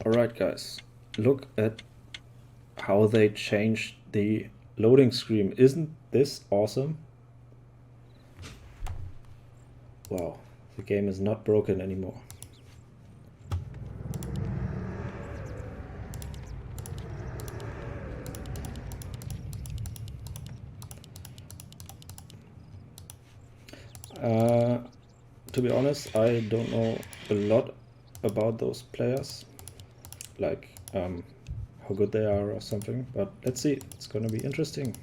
Alright guys, look at how they changed the loading screen. Isn't this awesome? Wow, the game is not broken anymore. To be honest, I don't know a lot about those players, like how good they are or something, but let's see, it's gonna be interesting.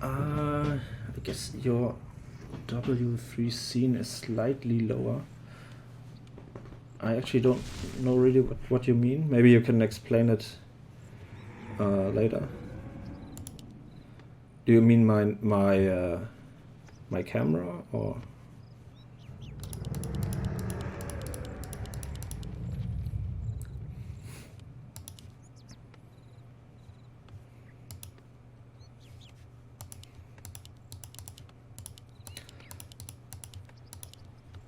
I guess your W3 scene is slightly lower. I actually don't know really what you mean. Maybe you can explain it later. Do you mean my camera or?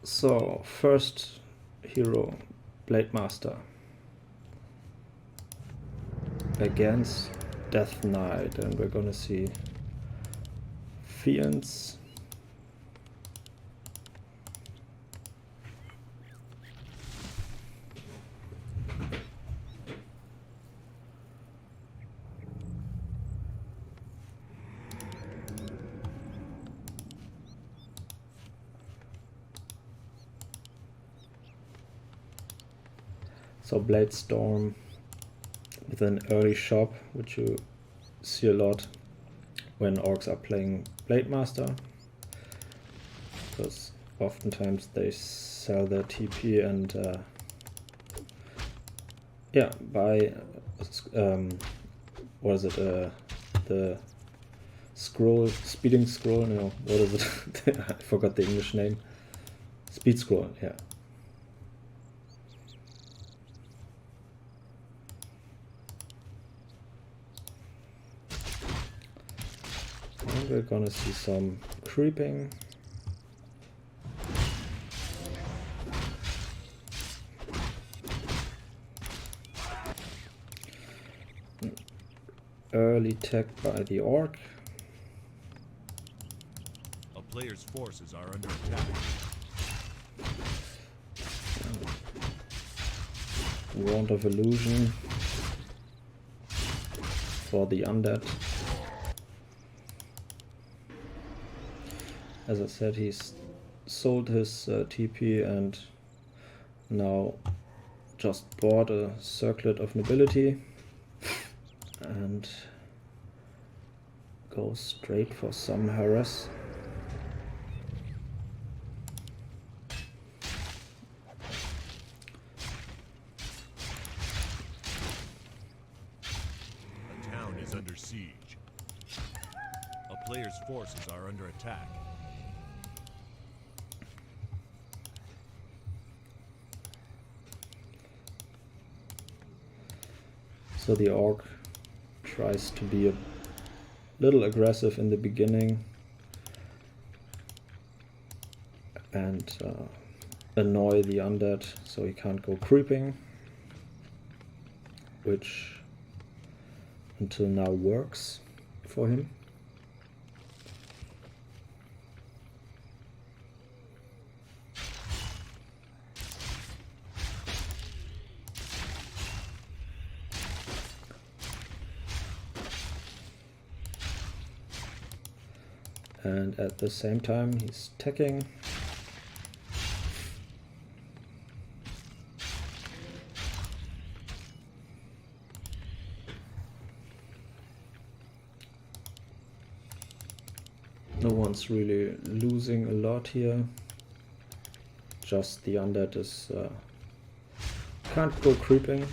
So first hero, Blade Master against Death Knight, and we're gonna see Fiends, so Blade Storm with an early shop, which you see a lot when orcs are playing Blade Master, because oftentimes they sell their TP and yeah, buy what is it, the scroll, speeding scroll, no, what is it? I forgot the English name. Speed scroll, yeah. And we're gonna see some creeping. Early tech by the orc. A player's forces are under attack. Wand of Illusion for the undead. As I said, he's sold his TP and now just bought a Circlet of Nobility and goes straight for some harass. A town is under siege. A player's forces are under attack. So the orc tries to be a little aggressive in the beginning and annoy the undead so he can't go creeping, which until now works for him. And at the same time he's teching. No one's really losing a lot here. Just the undead is can't go creeping.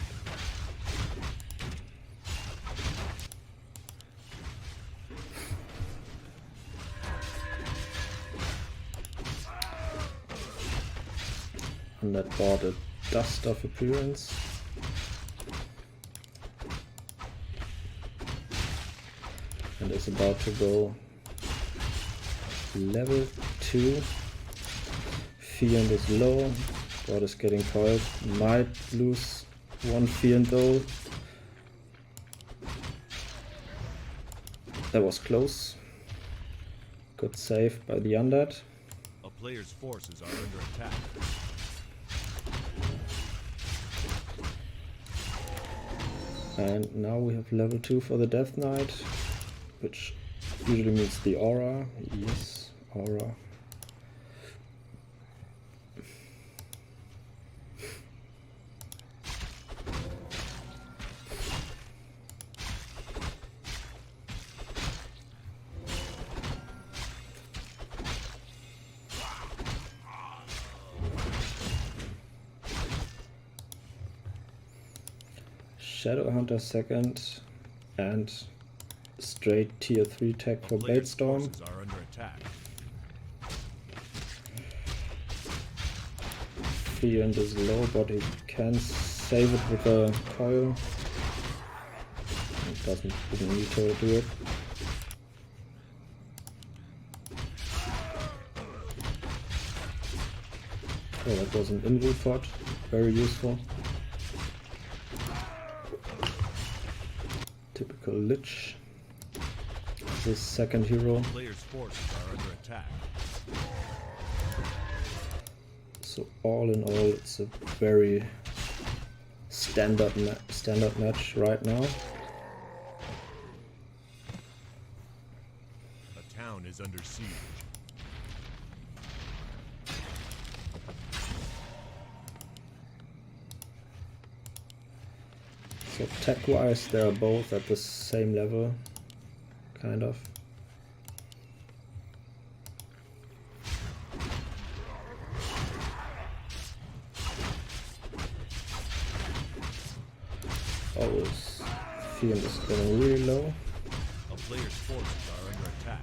That bought a Dust of Appearance. And is about to go level 2. Fiend is low. God is getting coiled. Might lose one Fiend though. That was close. Good save by the undead. A player's forces are under attack. And now we have level 2 for the Death Knight, which usually means the aura. Yes, aura. Shadow Hunter second, and straight tier 3 tech for Blade Storm. Are under attack. Fiend is low, but he can save it with a coil. It didn't need to do it. Oh, that was an invoke pot, very useful. Typical Lich. This second hero. Players' forces are under attack. So all in all, it's a very standard match right now. A town is under siege. So tech-wise, they are both at the same level, kind of. Oh, this Fiend is getting really low. A player's forces are under attack.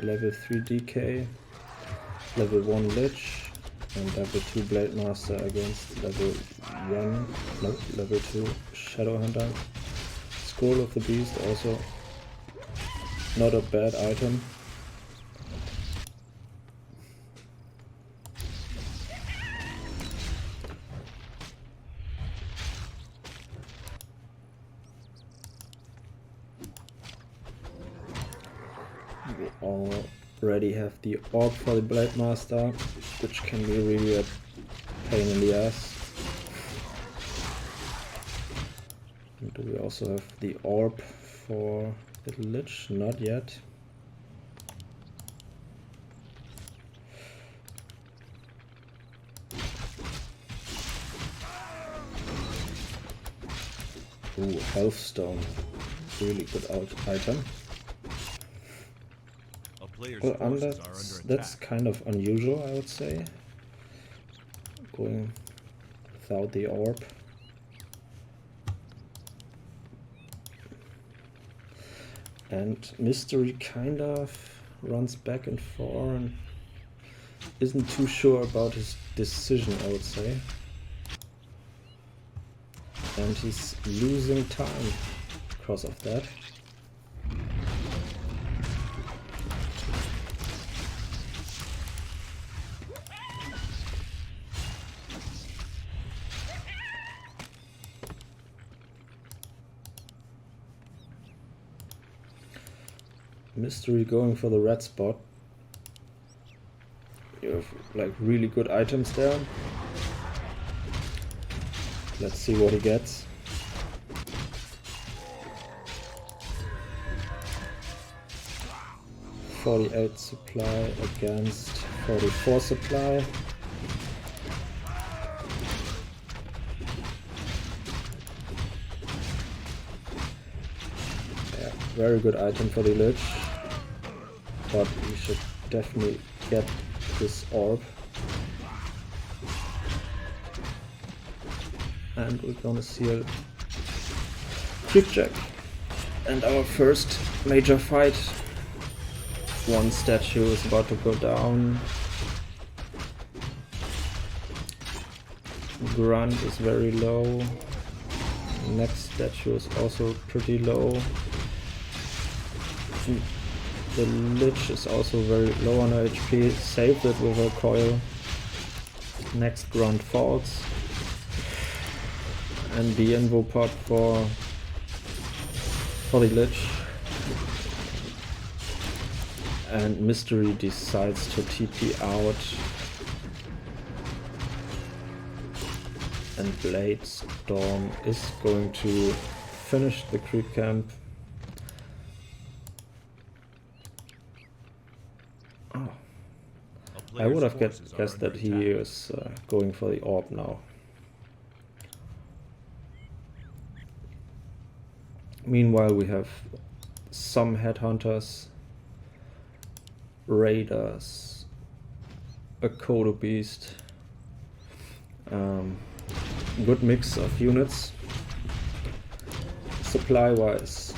Level 3 DK, level 1 Lich, and level 2 Blade Master against level 2 Shadow Hunter. Scroll of the Beast also not a bad item. We already have the orb for the Blade Master, which can be really a pain in the ass. And do we also have the orb for Little Lich? Not yet. Ooh, Health Stone. Really good item. Well, that's kind of unusual, I would say. Going without the orb. And Mysterii kind of runs back and forth and isn't too sure about his decision, I would say. And he's losing time because of that. Mysterii going for the red spot. You have like really good items there. Let's see what he gets. $48 supply against 44 supply. Yeah, very good item for the Lich. But we should definitely get this orb. And we're gonna see a quick check. And our first major fight One statue is about to go down. Grunt is very low. Next statue is also pretty low. The Lich is also very low on HP. Saved it with a coil. Next Grunt falls. And the invo pod for the Lich. And Mysterii decides to TP out. And Blade Storm is going to finish the creep camp. Oh. I would have guessed that he is going for the orb now. Meanwhile, we have some headhunters, raiders, a Kodo beast. Good mix of units. Supply wise,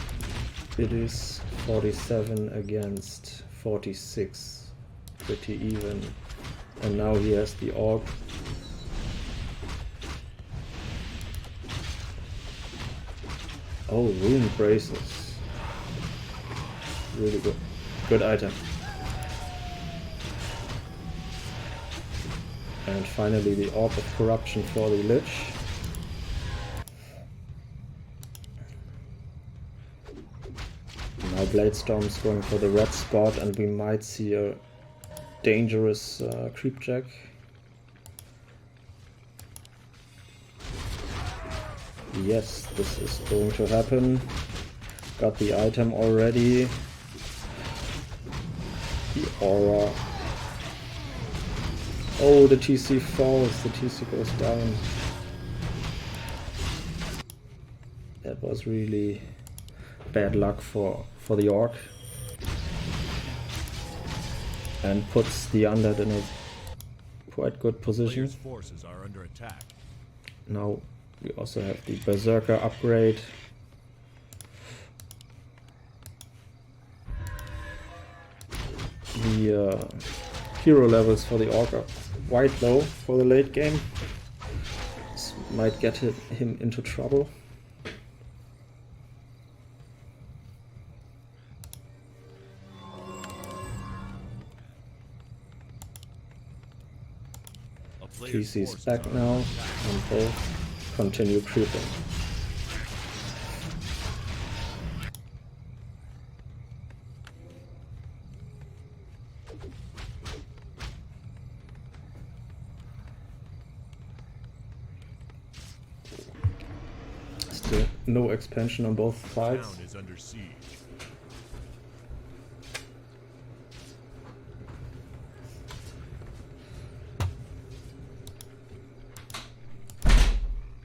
it is 47 against 46, pretty even. And now he has the orb. Oh, rune braces. Really good. Good item. And finally the Orb of Corruption for the Lich. Now Blade Storm's going for the red spot and we might see a dangerous creep jack. Yes, this is going to happen. Got the item already. The aura. Oh, the TC falls, the TC goes down. That was really bad luck for the orc. And puts the undead in a quite good position. Forces are under attack. Now we also have the Berserker upgrade. The hero levels for the orc are quite low for the late game. This might get him into trouble. TC's back now and both continue creeping. Still no expansion on both sides. Town is under siege.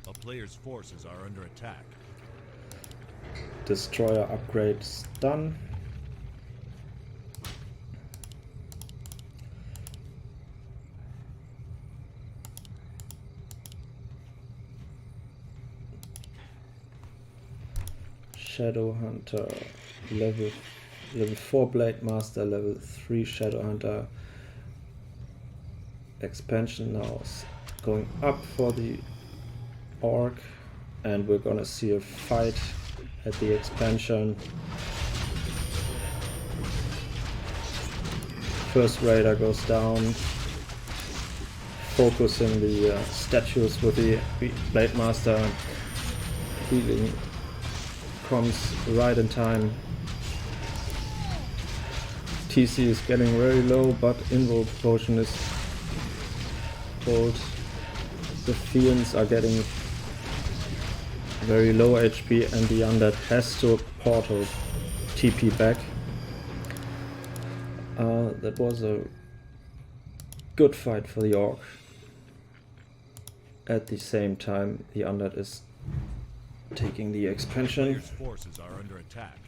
A player's forces are under attack. Destroyer upgrade is done. Shadow Hunter, level 4 Blade Master, level 3 Shadow Hunter. Expansion now is going up for the orc, and we're gonna see a fight at the expansion. First raider goes down, focusing the statues with the Blade Master. Healing comes right in time. TC is getting very low, but invoke potion is pulled. The fiends are getting very low HP and the undead has to portal TP back. That was a good fight for the orc. At the same time, the undead is taking the expansion. Player's forces are under attack.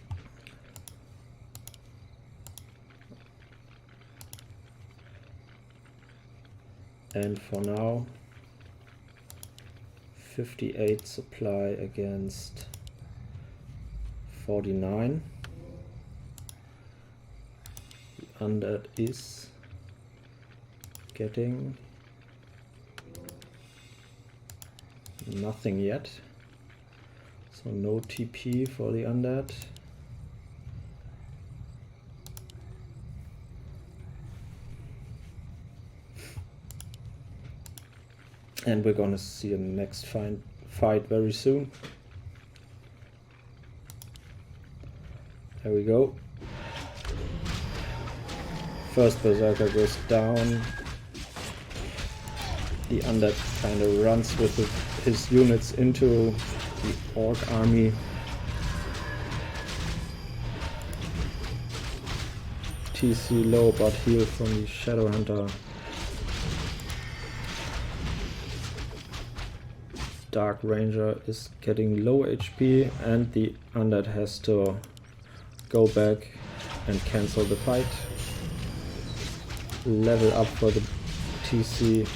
And for now, 58 supply against 49. undead is getting nothing yet. So no TP for the undead. And we're gonna see a next fight very soon. There we go. First berserker goes down. The undead kind of runs with his units into the orc army. TC low, but heal from the shadow hunter. Dark ranger is getting low HP, and the undead has to go back and cancel the fight. Level up for the TC.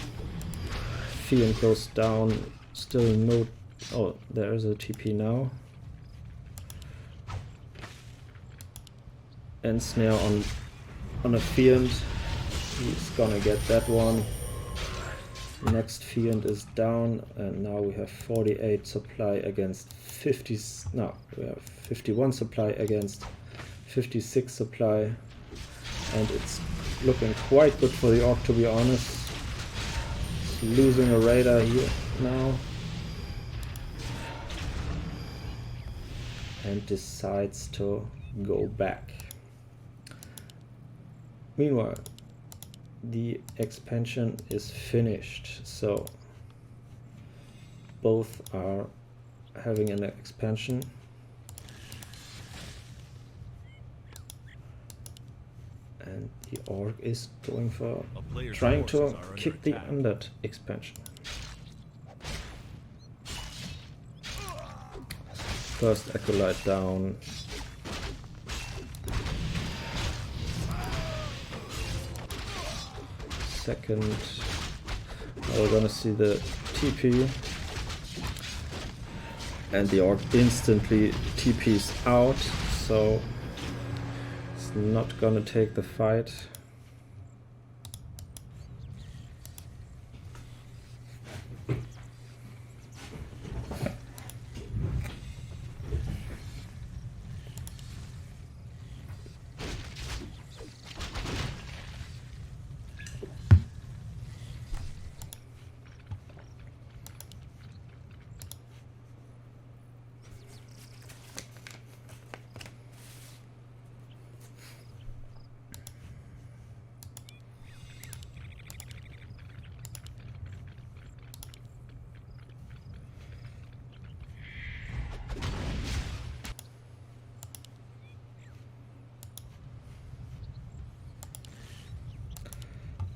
Fiend goes down. Still no. Oh, there is a TP now. And snare on a Fiend. He's gonna get that one. Next Fiend is down, and now we have 48 supply against 50. No, we have 51 supply against 56 supply, and it's looking quite good for the orc, to be honest. It's losing a raider here now, and decides to go back. Meanwhile, the expansion is finished, so both are having an expansion. And the orc is going for trying to kick the undead expansion. First acolyte down. Second, we're gonna see the TP, and the orc instantly TPs out, so it's not gonna take the fight.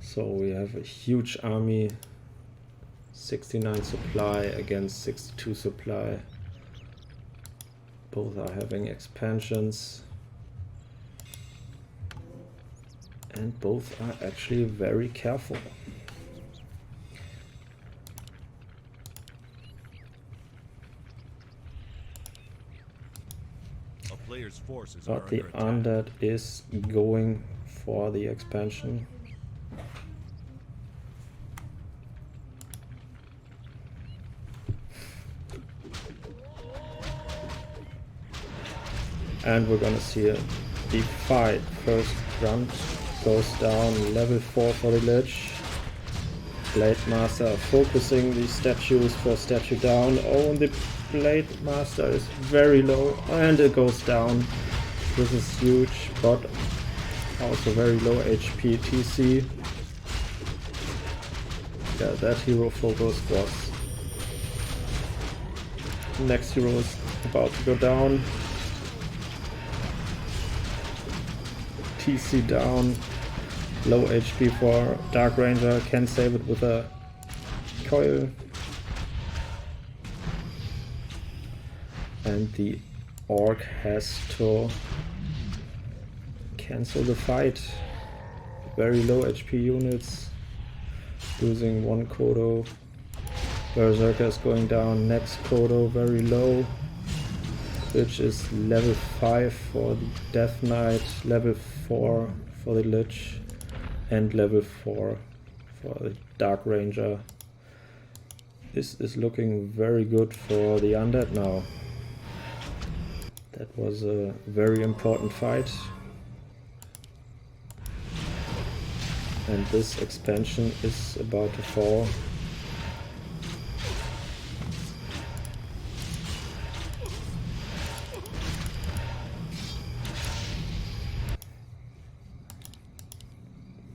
So we have a huge army, 69 supply against 62 supply. Both are having expansions, and both are actually very careful. A player's forces But the are under undead is going for the expansion. And we're gonna see a deep fight. First grunt goes down, level 4 for the Lich. Blade Master focusing the statues for statue down. Oh, and the Blade Master is very low, and it goes down. This is huge, but also very low HP TC. Yeah, that hero focus was... Next hero is about to go down. TC down, low HP for Dark Ranger, can save it with a coil. And the orc has to cancel the fight. Very low HP units, losing one Kodo. Berserker is going down, next Kodo very low, which is level 5 for the Death Knight, level 4 for the Lich, and level 4 for the Dark Ranger. This is looking very good for the Undead now. That was a very important fight. And this expansion is about to fall.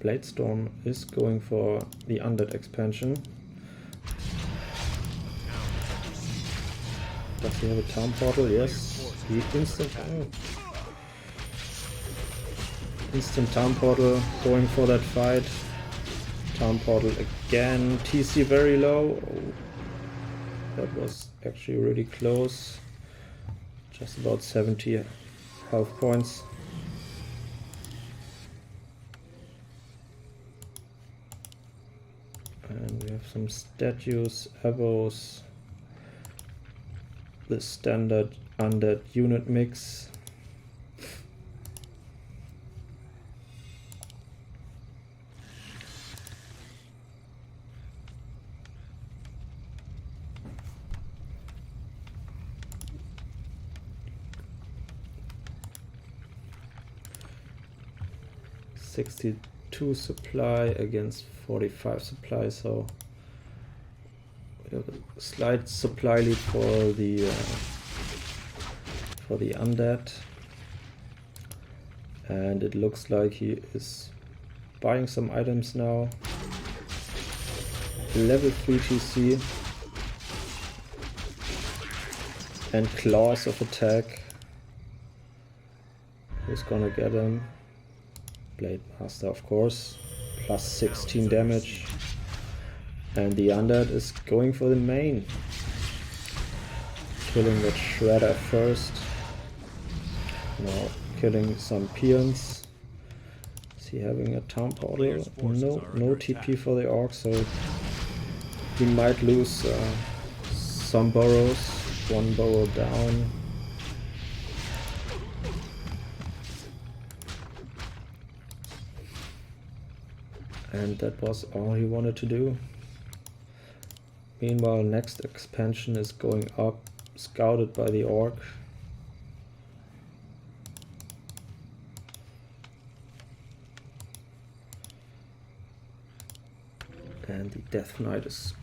Bladestorm is going for the Undead expansion. Does he have a town portal? Yes. He instant town portal, going for that fight. Town portal again. TC very low. Oh, that was actually really close. Just about 70 health points. And we have some statues, arrows, the standard undead unit mix. $62 supply against 45 supply, so we have a slight supply lead for the undead, and it looks like he is buying some items now. Level 3 TC and claws of attack. Who's gonna get him? Blade Master, of course, plus 16 damage. And the undead is going for the main, killing that shredder first. Now killing some peons. Is he having a town portal? No TP for the orc, so he might lose some burrows. One burrow down. And that was all he wanted to do. Meanwhile, next expansion is going up, scouted by the orc. And the Death Knight is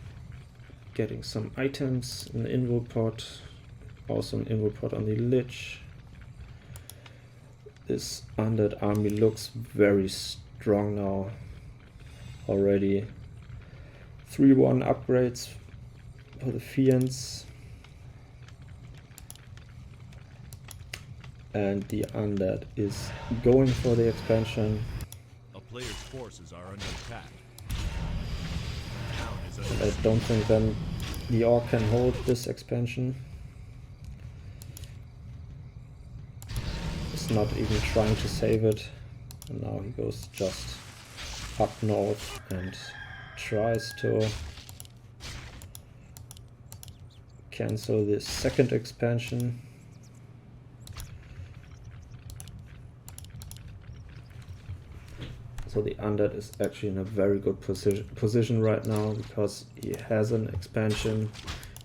getting some items, an invul pot, also an invul pot on the Lich. This undead army looks very strong now. Already 3-1 upgrades for the Fiends, and the undead is going for the expansion. A player's forces are under attack. I don't think then the orc can hold this expansion. He's not even trying to save it, and now he goes just up north and tries to cancel the second expansion. So the undead is actually in a very good position right now, because he has an expansion.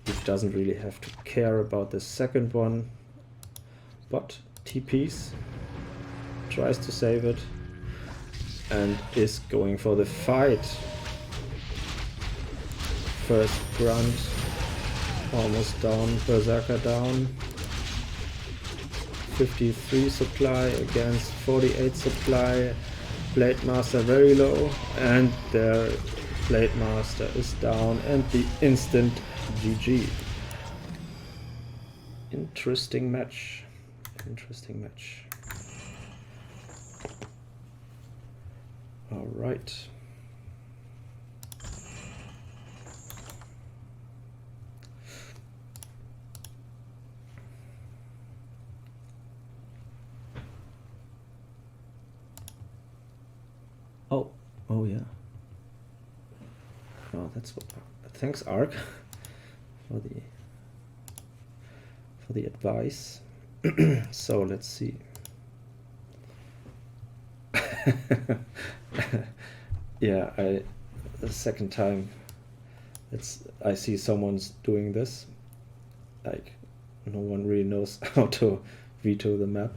He doesn't really have to care about the second one, but TPs, tries to save it, and is going for the fight. First grunt, almost down, berserker down. 53 supply against 48 supply. Blade Master very low, and their Blade Master is down, and the instant GG. Interesting match. Interesting match. All right. Oh yeah. Oh, that's what. Thanks, Ark, for the advice. So let's see. Yeah, the second time I see someone's doing this. Like, no one really knows how to veto the map.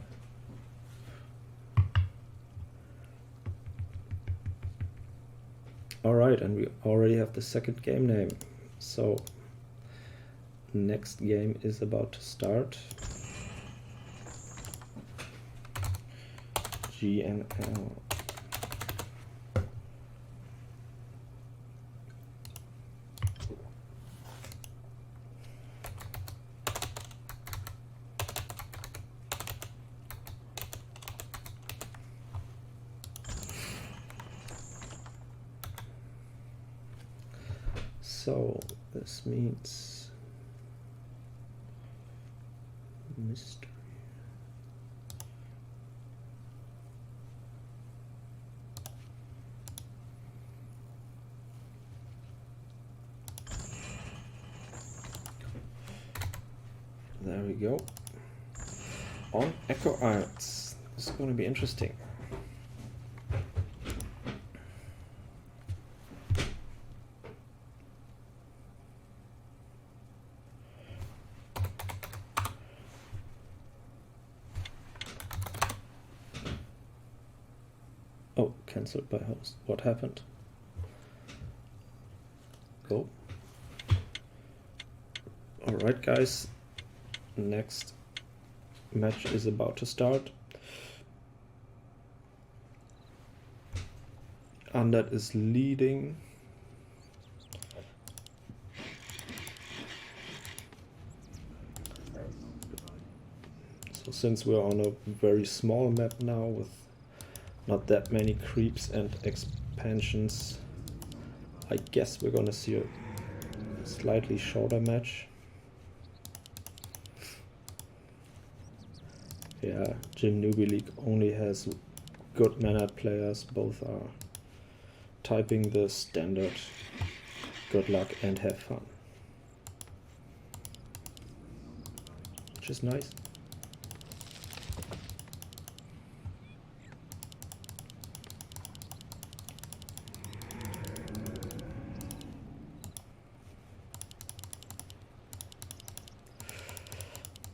Alright, and we already have the second game name. So, next game is about to start. GNL. So this means mystery. There we go. On Echo Arts. This is going to be interesting. Oh, cancelled by host. What happened? Go. Alright guys, next match is about to start. Undead is leading. So since we're on a very small map now with not that many creeps and expansions, I guess we're gonna see a slightly shorter match. Yeah, Gym Newbie League only has good mannered players. Both are typing the standard good luck and have fun, which is nice.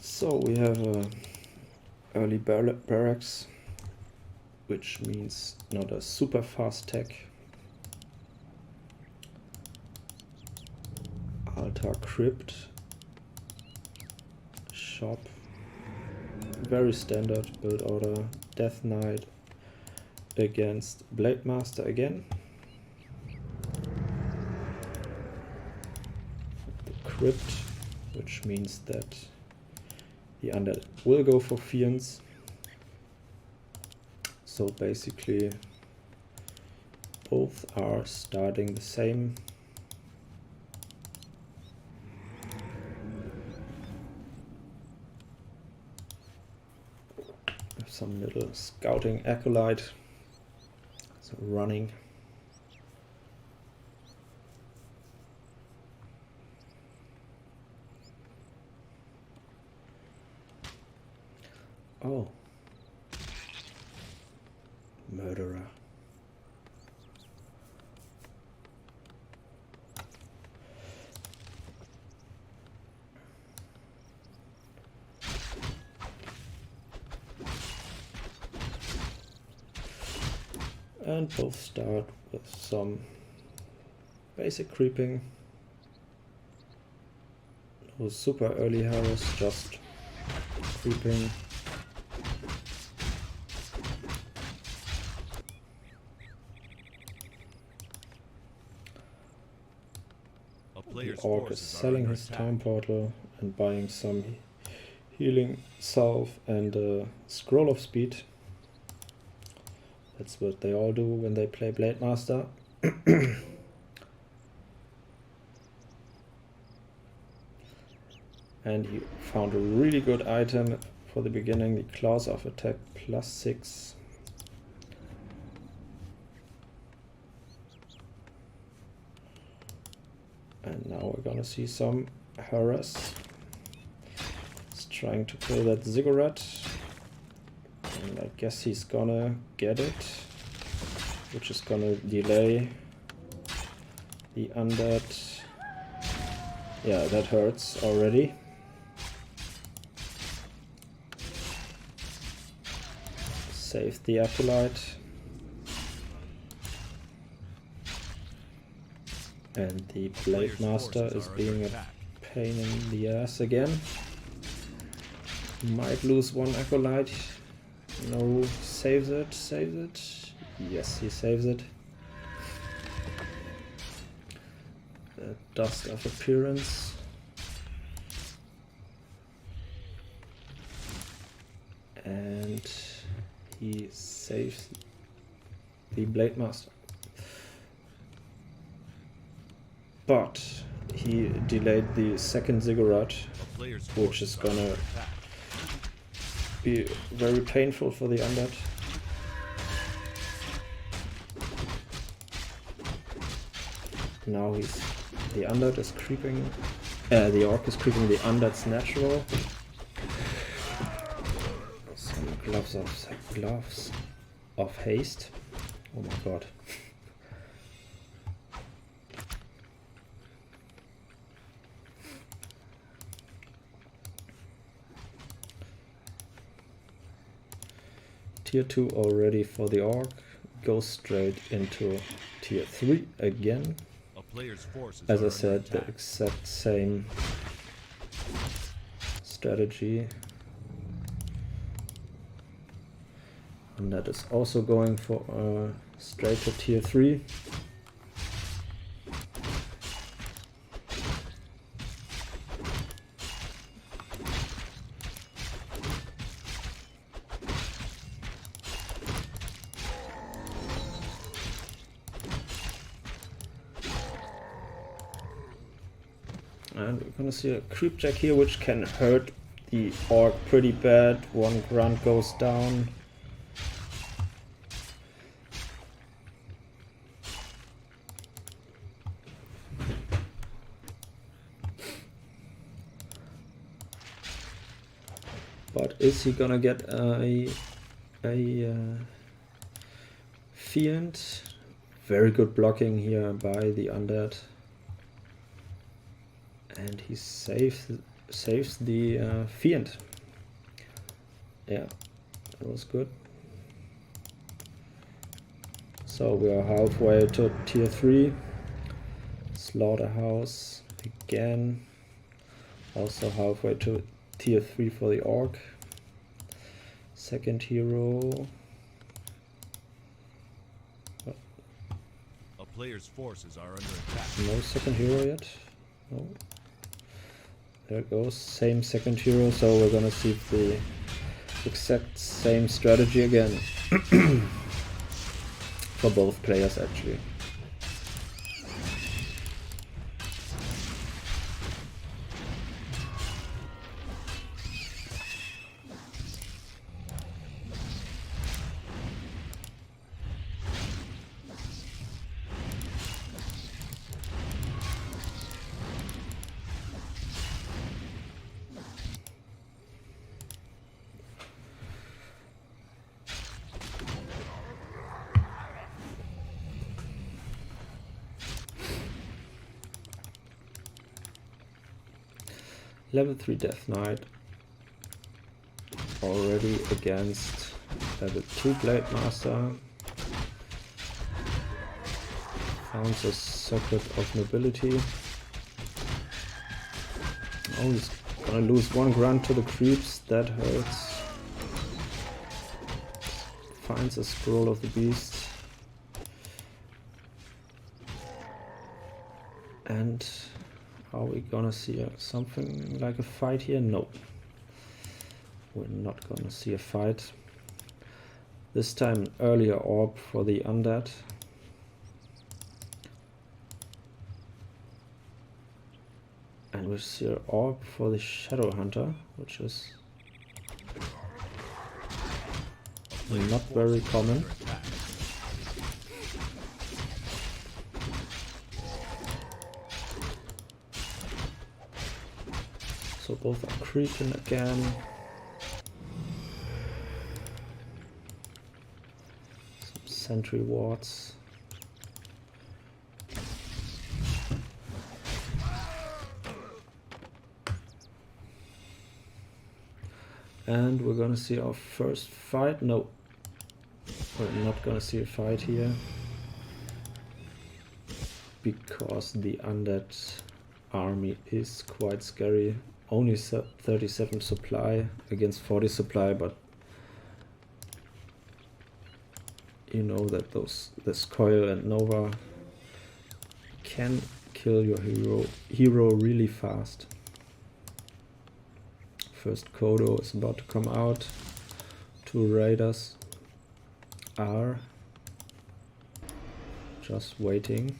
So we have a early barracks, which means not a super fast tech. Altar crypt, shop, very standard build order. Death Knight against Blade Master again. The crypt, which means that the undead will go for fiends. So basically both are starting the same. Some little scouting acolyte, so running. Oh, murderer. And both start with some basic creeping. No super early harass, just creeping. The orc is selling his time portal and buying some healing salve and a scroll of speed. That's what they all do when they play Blade Master. And he found a really good item for the beginning, the Claws of Attack +6. And now we're gonna see some harass. He's trying to kill that ziggurat. And I guess he's gonna get it. which is gonna delay the undead. Yeah, that hurts already. Save the acolyte. And the blade master is being a pain in the ass again. Might lose one acolyte. No, saves it, saves it. Yes, he saves it. The dust of appearance. And he saves the blade master. But he delayed the second ziggurat, which is gonna be very painful for the undead. Now the undead is creeping, the orc is creeping the undead's natural. Some gloves of haste. Oh my god. Tier 2 already for the orc, goes straight into tier 3 again. As I said, the exact same strategy. And that is also going for straight to tier 3. And we're gonna see a creep jack here, which can hurt the orc pretty bad. One grunt goes down. But is he gonna get a fiend? Very good blocking here by the undead. And he saves the fiend. Yeah, that was good. So we are halfway to tier 3. Slaughterhouse again. Also halfway to tier 3 for the orc. Second hero. A player's forces are under attack. No second hero yet. No. There it goes, same second hero, so we're gonna see the exact same strategy again. For both players actually. Level 3 Death Knight already against level 2 Blade Master. Found the Circuit of Nobility. Oh, he's gonna lose one grunt to the creeps, that hurts. Finds a Scroll of the Beast. And are we gonna see something like a fight here? No. We're not gonna see a fight. This time an earlier orb for the undead. And we see an orb for the Shadow Hunter, which is not very common. So both are creeping again. Some sentry wards. And we're gonna see our first fight. No, we're not gonna see a fight here because the undead army is quite scary. Only 37 supply against 40 supply, but you know that this coil and nova can kill your hero really fast. First Kodo is about to come out. 2 raiders are just waiting.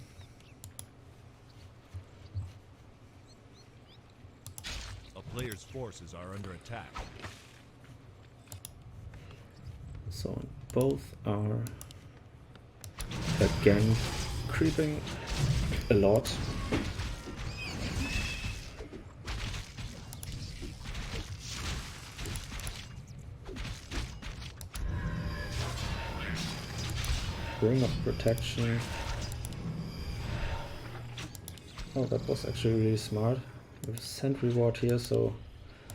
A player's forces are under attack. So both are again creeping a lot. Ring of protection. Oh, that was actually really smart. There's sentry ward here, so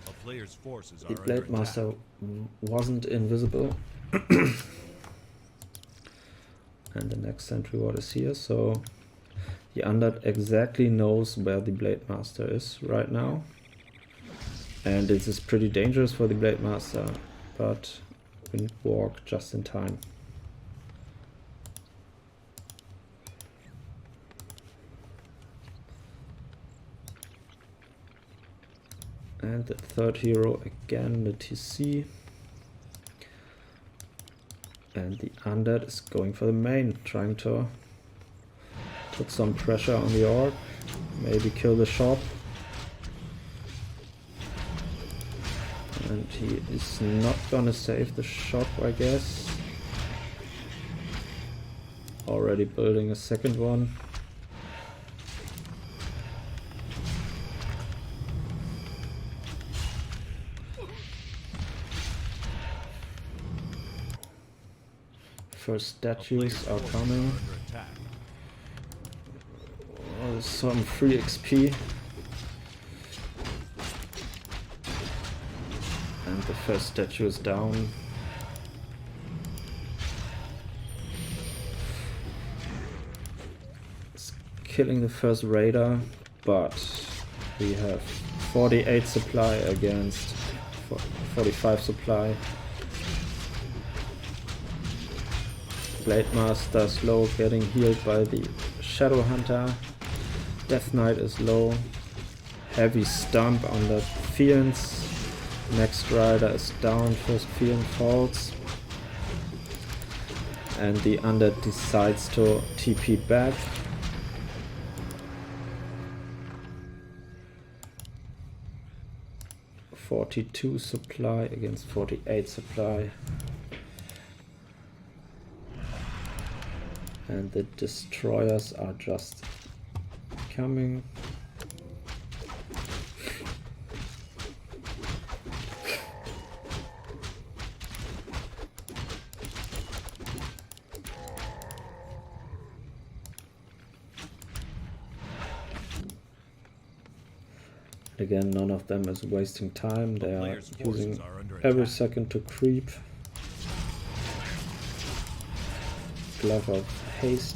A player's forces the are under Blade attack. Master wasn't invisible. And the next sentry ward is here, so the undead exactly knows where the Blade Master is right now. And this is pretty dangerous for the Blade Master, but we walk just in time. And the third hero again, the TC. And the undead is going for the main, trying to put some pressure on the orc, maybe kill the shop. And he is not gonna save the shop, I guess. Already building a second one. First statues are coming. Oh, there's some free XP. And the first statue is down. It's killing the first raider, but we have 48 supply against 45 supply. Blade Master slow, getting healed by the Shadow Hunter. Death Knight is low. Heavy stomp on the Fiends. Next rider is down, first Fiend falls. And the undead decides to TP back. (42 supply against 48 supply. And the destroyers are just coming. Again, none of them is wasting time. They are using every second to creep. Glove of Haste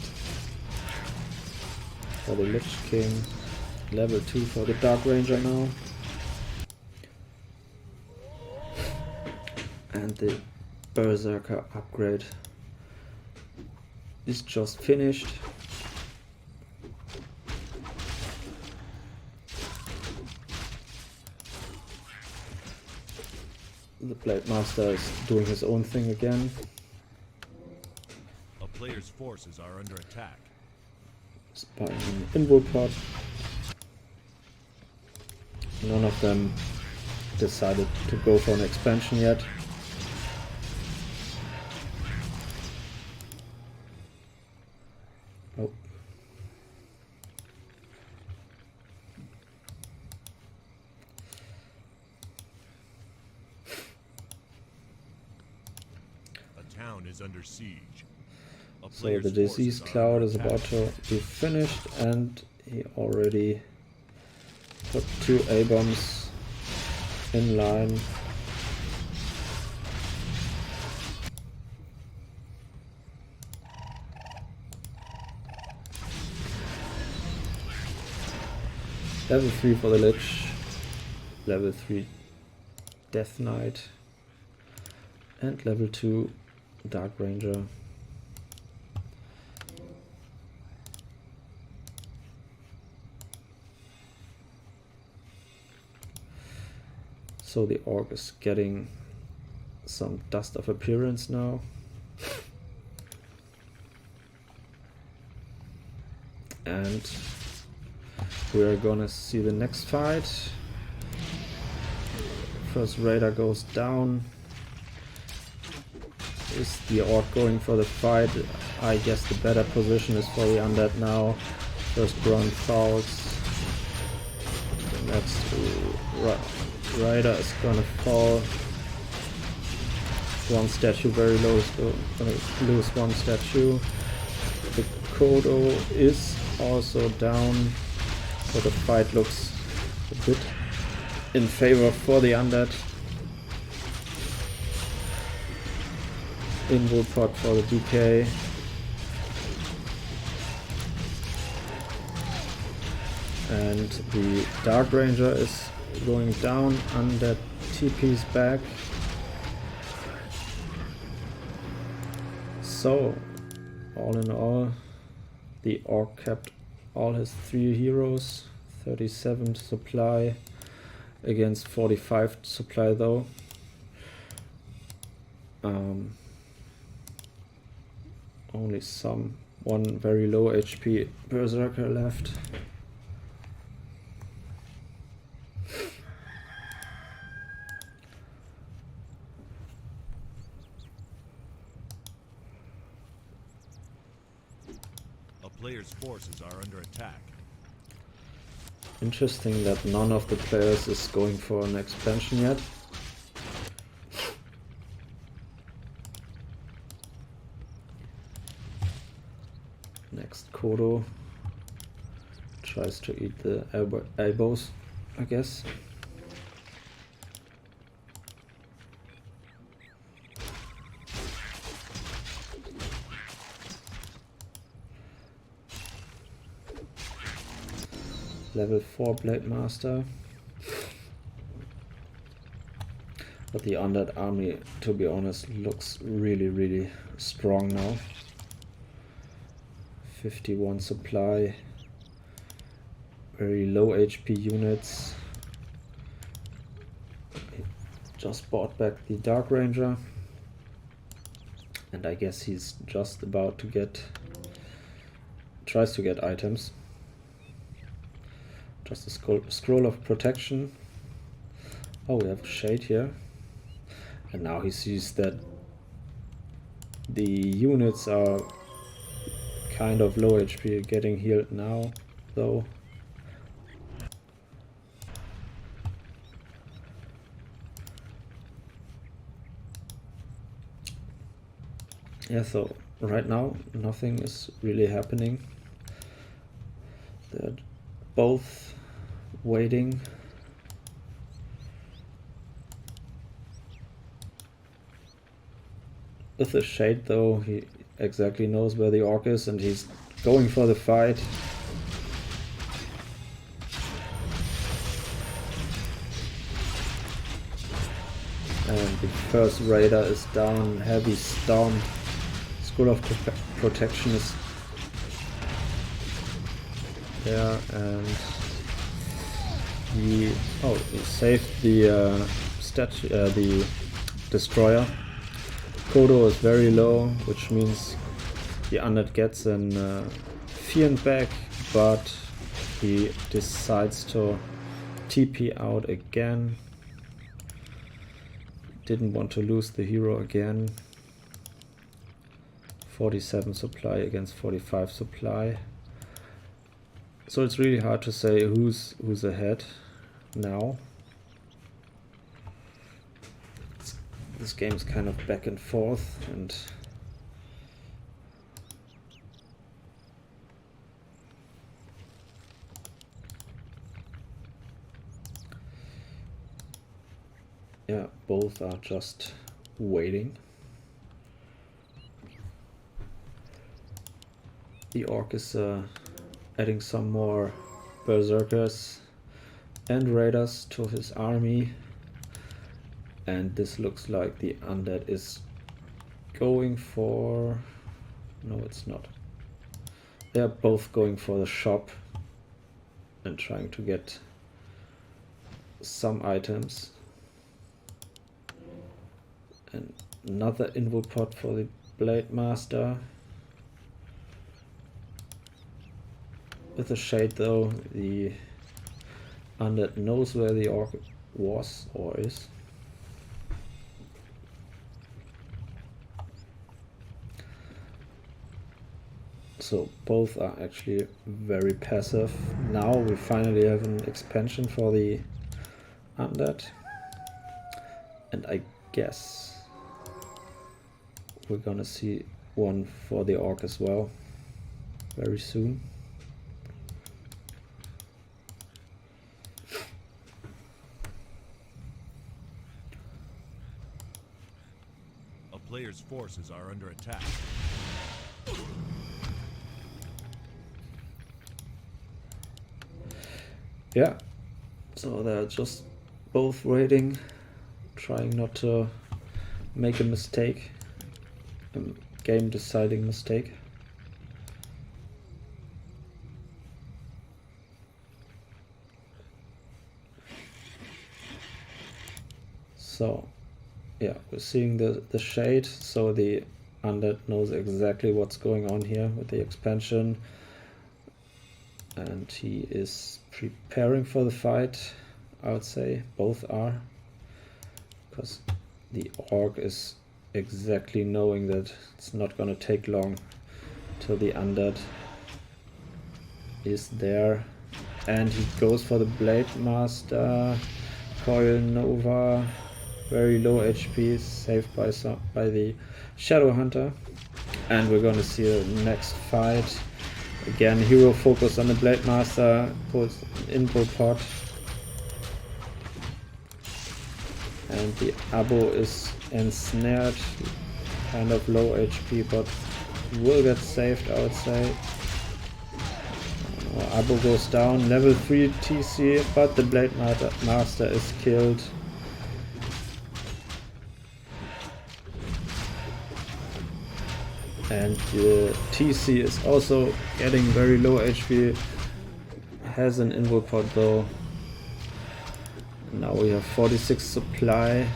for the Lich King. Level 2 for the Dark Ranger now. And the Berserker upgrade is just finished. The Blade Master is doing his own thing again. A player's forces are under attack. Buying an invoke pot. None of them decided to go for an expansion yet. Oh. A town is under siege. So the disease cloud is about to be finished, and he already put 2 A-bombs in line. Level 3 for the Lich, level 3 Death Knight, and level 2 Dark Ranger. So the orc is getting some dust of appearance now. And we're gonna see the next fight. First raider goes down. Is the orc going for the fight? I guess the better position is for the undead now. First grunt falls. The next raider is gonna fall. One statue very low is gonna lose one statue. The Kodo is also down. So the fight looks a bit in favor for the undead. Inwood pot for the DK. And the Dark Ranger is going down. Undead TP's back. So, all in all, the orc kept all his 3 heroes, 37 supply against 45 supply though. Only one very low HP berserker left. A player's forces are under attack. Interesting that none of the players is going for an expansion yet. Next Kodo tries to eat the elbows, I guess. Level 4 Blade Master. But the undead army, to be honest, looks really strong now. 51 supply. Very low HP units. Just bought back the Dark Ranger. And I guess he's just about to tries to get items. Just a scroll of protection. Oh, we have a shade here. And now he sees that the units are kind of low HP, getting healed now, though. Yeah, so right now nothing is really happening. They're both waiting. With the shade though, he exactly knows where the orc is and he's going for the fight. And the first raider is down, heavy storm. Scroll of protection is there, and he saved the the destroyer. Kodo is very low, which means the undead gets an Fiend back, but he decides to TP out again. Didn't want to lose the hero again. 47 supply against 45 supply. So it's really hard to say who's ahead now. This game is kind of back and forth, and yeah, both are just waiting. The orc is adding some more berserkers and raiders to his army, and this looks like the undead is going for... no, it's not. They're both going for the shop and trying to get some items. And another invo pot for the Blade Master. With a shade though, the undead knows where the orc was or is. So both are actually very passive. Now we finally have an expansion for the undead. And I guess we're gonna see one for the orc as well very soon. A player's forces are under attack. Yeah, so they're just both waiting, trying not to make a mistake, a game deciding mistake. So yeah, we're seeing the shade, so the undead knows exactly what's going on here with the expansion. And he is preparing for the fight, I would say. Both are. Because the orc is exactly knowing that it's not going to take long till the undead is there. And he goes for the Blade Master. Coil Nova. Very low HP, saved by the Shadow Hunter. And we're going to see the next fight. Again, hero focus on the Blade Master, pulls info pot. And the Abo is ensnared, kind of low HP, but will get saved, I would say. Abo goes down, level 3 TC, but the Blade Master is killed. And the TC is also getting very low HP, has an invo pot though. Now we have 46 supply,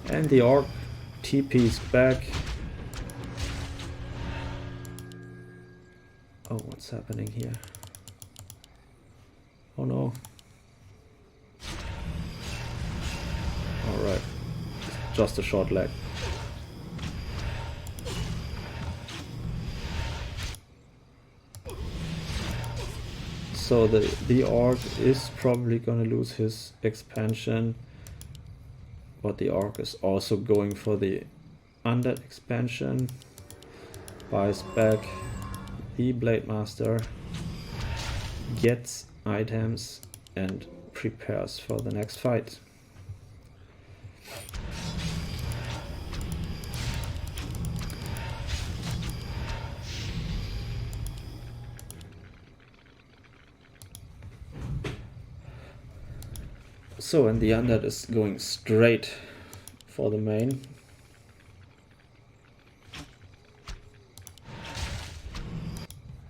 and the orc TP is back. Oh, what's happening here? Oh no. Alright, just a short lag. So the orc is probably gonna lose his expansion, but the orc is also going for the undead expansion. Buys back the Blade Master, gets items, and prepares for the next fight. So, and the undead is going straight for the main.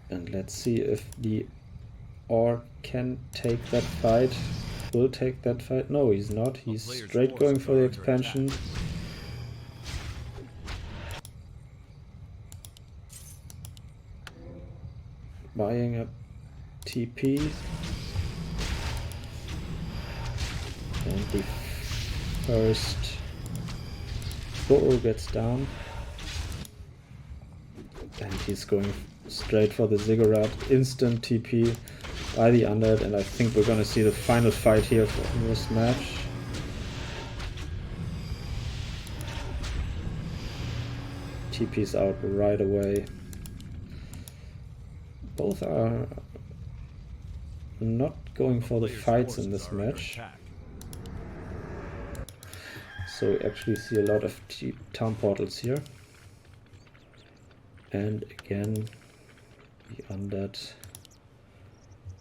And let's see if the orc can take that fight. Will take that fight. No, he's not. He's straight going for the expansion. Buying a TP. And the first BO3 gets down. And he's going straight for the ziggurat. Instant TP by the undead, and I think we're gonna see the final fight here for this match. TP's out right away. Both are not going for the fights in this match. So we actually see a lot of town portals here. And again, the undead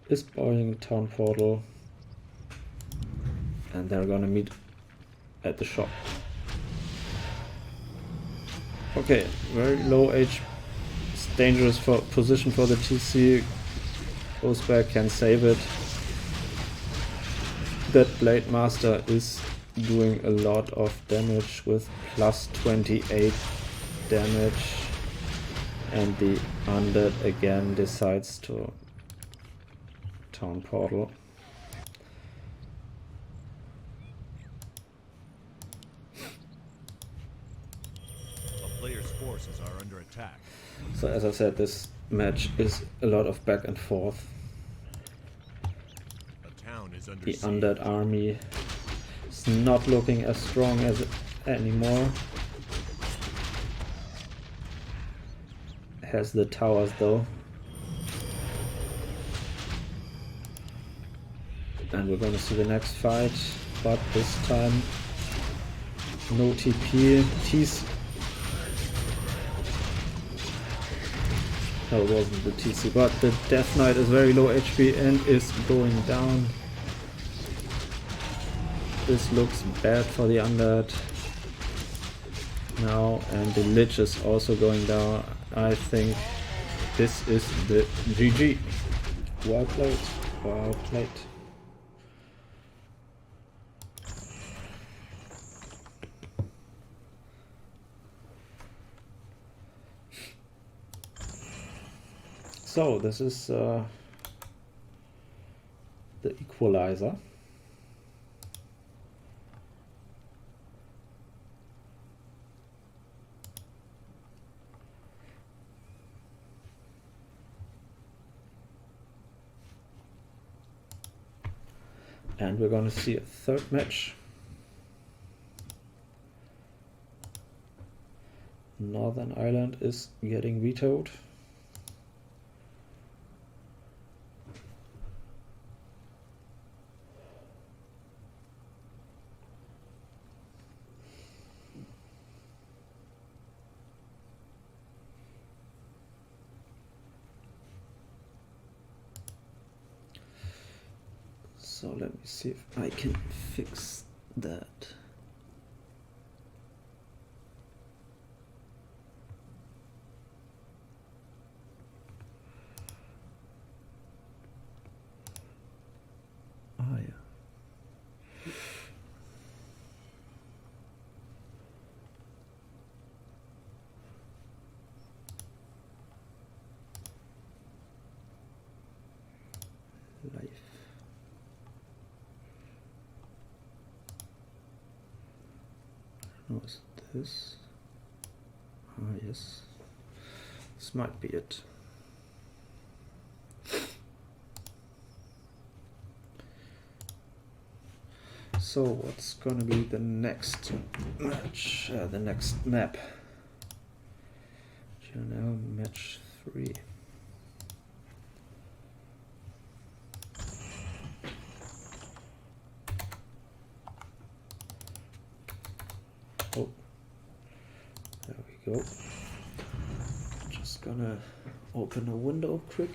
is boiling a town portal. And they're gonna meet at the shop. Okay, very low HP. It's dangerous for position for the TC. Goes back, can save it. That Blade Master is doing a lot of damage with plus 28 damage. And the undead again decides to town portal. Players' forces are under attack. So as I said, this match is a lot of back and forth. A town is under The siege. undead army is not looking as strong as anymore. Has the towers though. And we're gonna see the next fight, but this time no TP. No, it wasn't the TC, but the Death Knight is very low HP and is going down. This looks bad for the undead now, and the Lich is also going down. I think this is the GG. Well played, well played. So this is the equalizer. And we're going to see a third match. Northern Ireland is getting vetoed. So let me see if I can fix that. Oh yeah. Life. Oh, is this? Ah, yes. This might be it. So, what's gonna be the next match? The next map? GNL match 3. Oh, there we go. Just gonna open a window quick.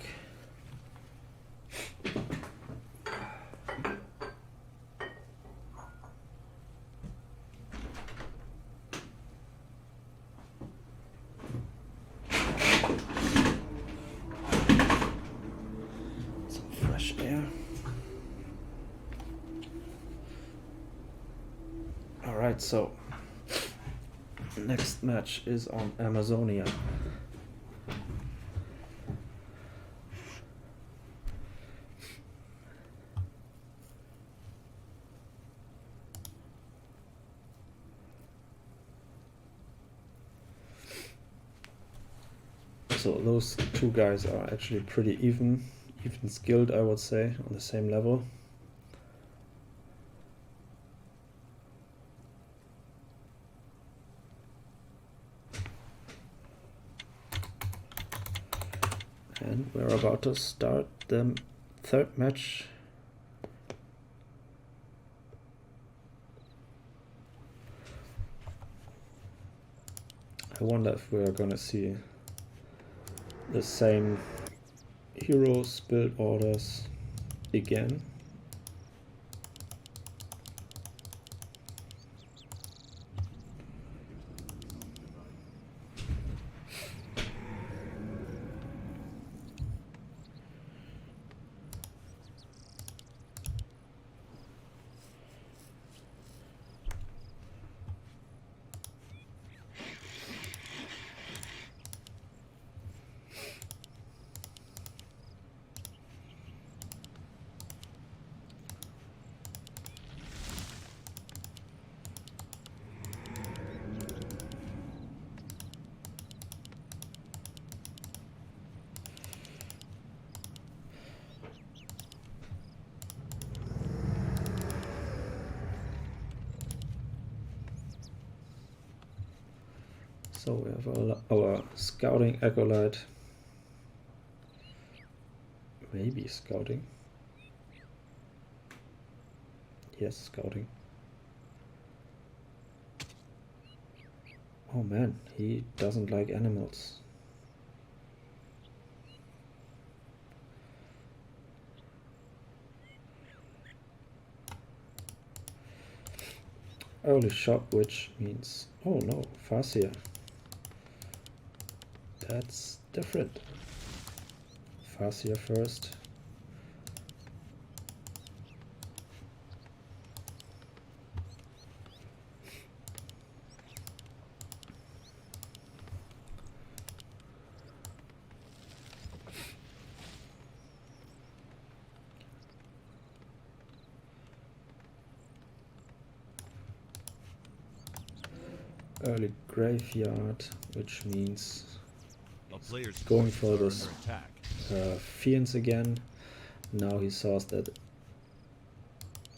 Some fresh air. All right, so next match is on Amazonia. So those two guys are actually pretty even skilled, I would say, on the same level. And we're about to start the third match. I wonder if we're gonna see the same heroes build orders again. So we have our scouting acolyte, maybe scouting, yes, scouting. Oh man, he doesn't like animals. Early shop, which means, oh no, Farseer. That's different. Farseer first. Early graveyard, which means going for this Fiends again. Now he saws that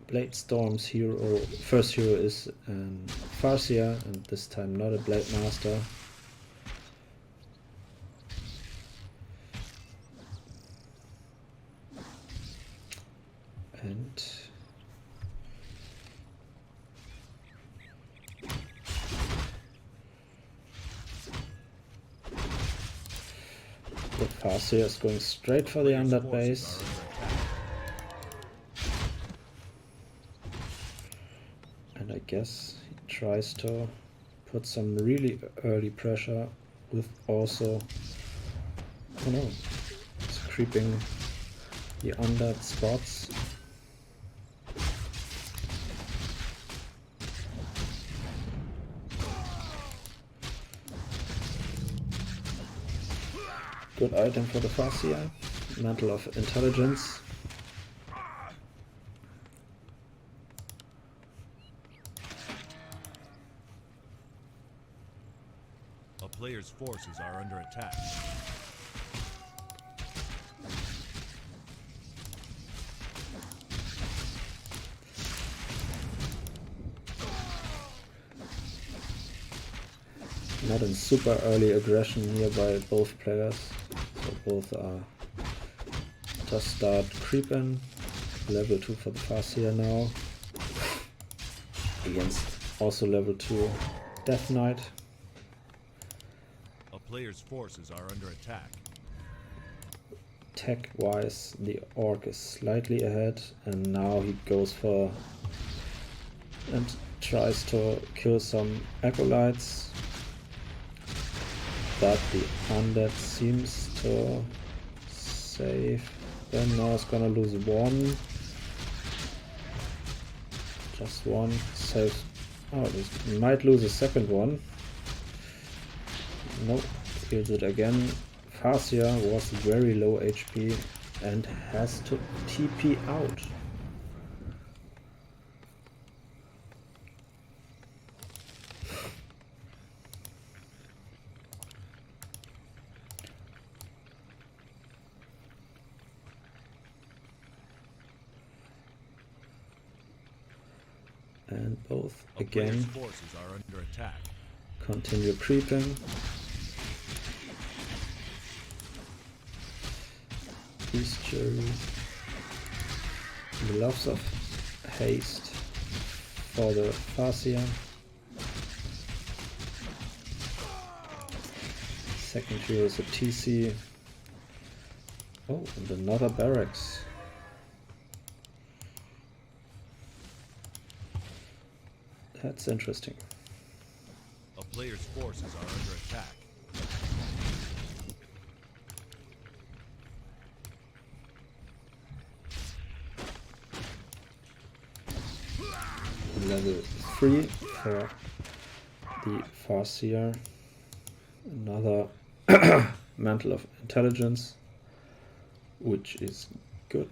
Blade Storm's hero, first hero is Farseer, and this time not a Blade Master. And the Farseer is going straight for the undead base. And I guess he tries to put some really early pressure with also, oh no, it's creeping the undead spots. Good item for the Farseer, Mantle of Intelligence. A player's forces are under attack. Not in super early aggression here by both players. So both are just start creeping. Level 2 for the Farseer now. Against also level 2 Death Knight. A player's forces are under attack. Tech wise, the Orc is slightly ahead, and now he goes for and tries to kill some acolytes. But the undead seems to save them. Now it's gonna lose one. Just one. Saves. Oh, it might lose a second one. Nope. Kills it again. Farseer was very low HP and has to TP out. And both again forces are under attack. Continue creeping. Mysterii. Lots of haste for the Farseer. Second hero is a TC. Oh, and another barracks. That's interesting. A player's forces are under attack. Level 3 for the Farseer. Another Mantle of Intelligence, which is good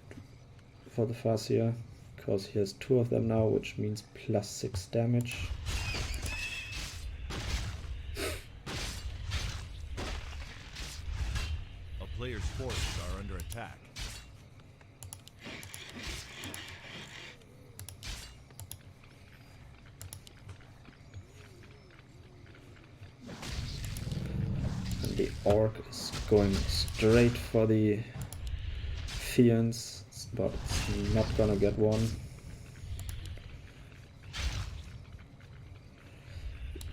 for the Farseer, because he has 2 of them now, which means plus 6 damage. A player's forces are under attack. The orc is going straight for the Fiends, but it's not gonna get one.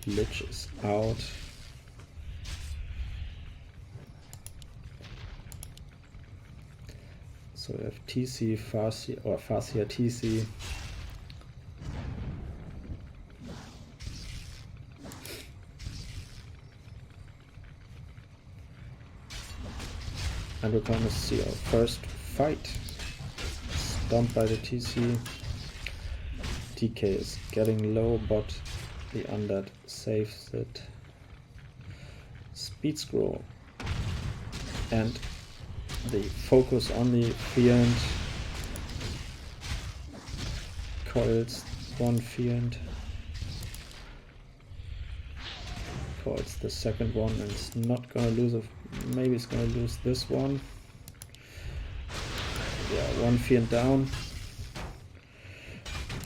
Lich is out. So we have TC, Farseer, or Farseer TC. And we're gonna see our first fight. Stumped by the TC. DK is getting low, but the undead saves it. Speed scroll. And the focus on the Fiend. Coils one Fiend. Coils the second one, and it's not gonna lose a. Maybe it's gonna lose this one. Yeah, one Fiend down.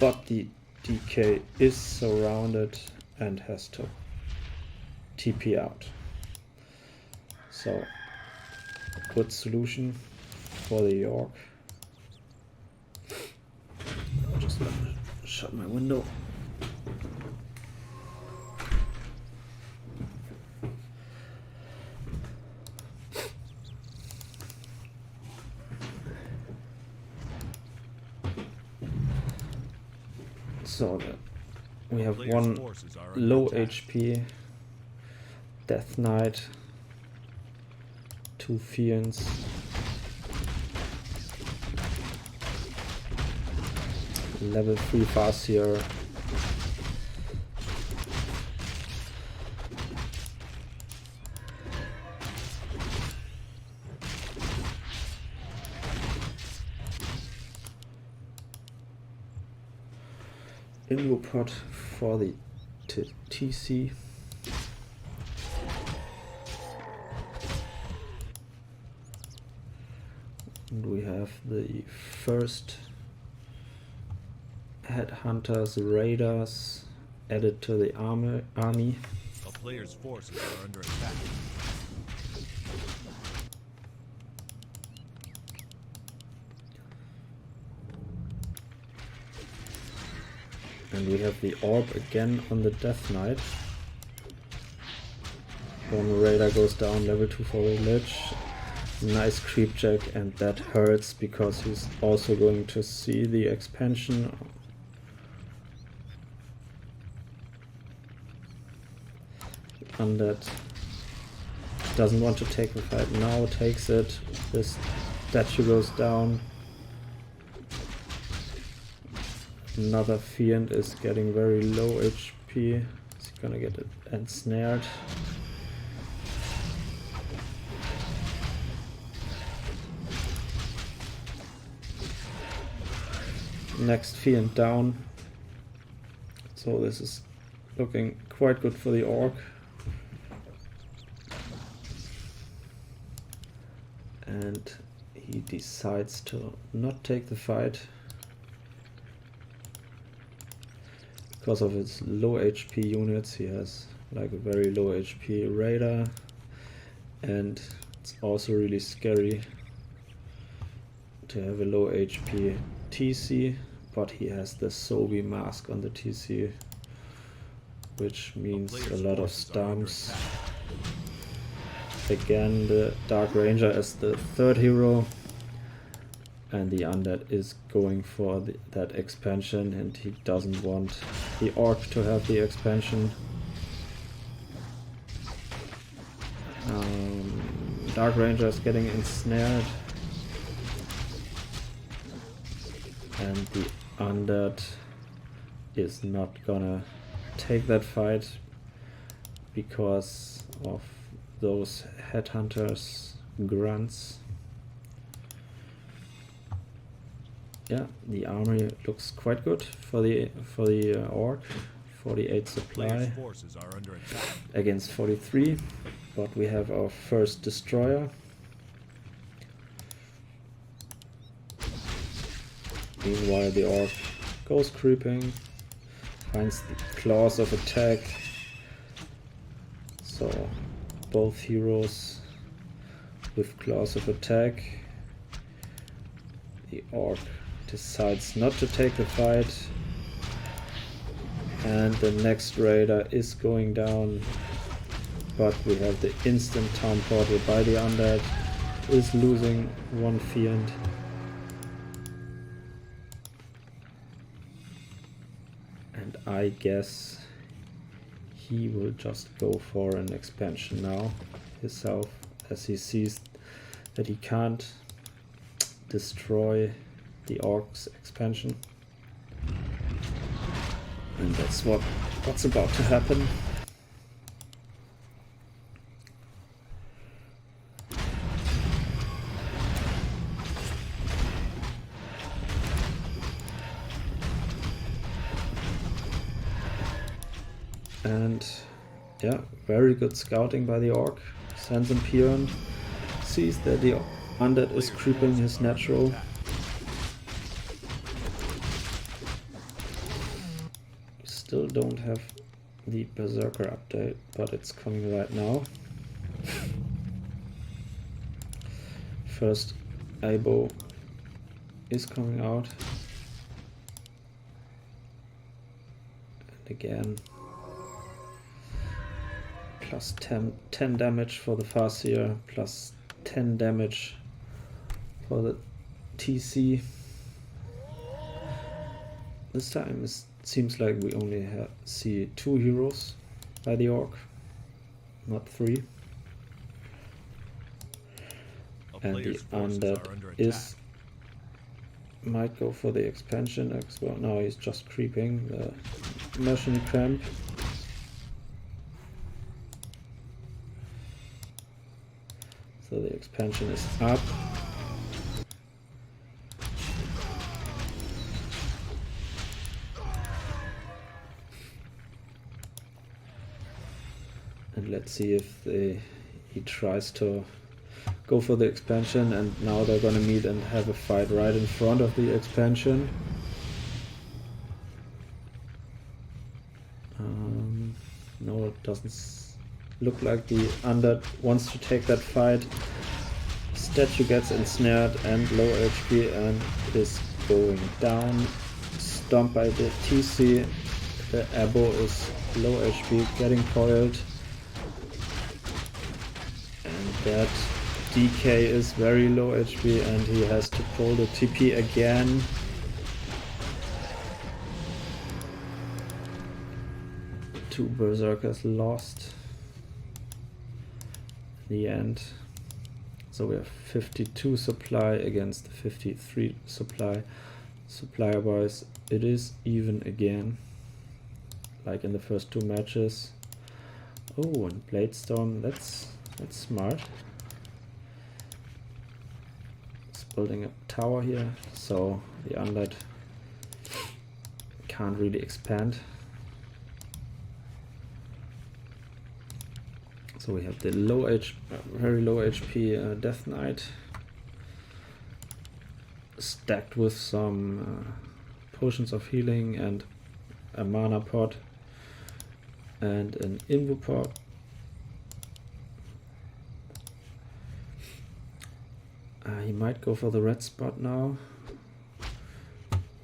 But the DK is surrounded and has to TP out. So, good solution for the York. I'm just gonna shut my window. So we have one low HP Death Knight, 2 Fiends, level 3 Farseer, Pot for the TC. And we have the first headhunters, raiders added to the army. A player's forces are under attack. And we have the orb again on the Death Knight. One raider goes down, level 2 for the Lich. Nice creep check, and that hurts because he's also going to see the expansion. Undead doesn't want to take the fight now, takes it. This statue goes down. Another Fiend is getting very low HP. He's gonna get it ensnared. Next Fiend down. So this is looking quite good for the Orc. And he decides to not take the fight. Because of its low HP units, he has like a very low HP raider, and it's also really scary to have a low HP TC, but he has the Sobi mask on the TC, which means a lot of stamps. again the Dark Ranger as the third hero, and the undead is going for that expansion, and he doesn't want the orc to have the expansion. Dark Ranger is getting ensnared, and the undead is not gonna take that fight because of those headhunters grunts. Yeah, the army looks quite good for the orc. 48 supply Players' forces are under attack. against 43, but we have our first destroyer. Meanwhile, the orc goes creeping, finds the claws of attack. So both heroes with claws of attack. The orc decides not to take the fight, and the next raider is going down, but we have the instant town portal by the undead, is losing one fiend. And I guess he will just go for an expansion now himself, as he sees that he can't destroy the orc's expansion. And that's what's about to happen. And yeah, very good scouting by the orc. Sends him Pion, sees that the undead is creeping his natural. Still don't have the Berserker update, but it's coming right now. First Abo is coming out. And again, plus 10 damage for the Farseer, plus 10 damage for the TC. This time it seems like we only see 2 heroes by the orc, not 3. And the undead might go for the expansion as well. No, he's just creeping the mercenary cramp. So the expansion is up. And let's see if he tries to go for the expansion, and now they're gonna meet and have a fight right in front of the expansion. No, it doesn't look like the undead wants to take that fight. Statue gets ensnared and low HP and is going down. Stomped by the TC. The Abo is low HP, getting coiled. And that DK is very low HP and he has to pull the TP again. Two Berserkers lost in the end. So we have 52 supply against 53 supply. Supplier wise, it is even again, like in the first 2 matches. Oh, and Bladestorm, that's smart. It's building a tower here, so the undead can't really expand. So we have the very low HP Death Knight stacked with some potions of healing and a mana pot and an invo pot. He might go for the red spot now.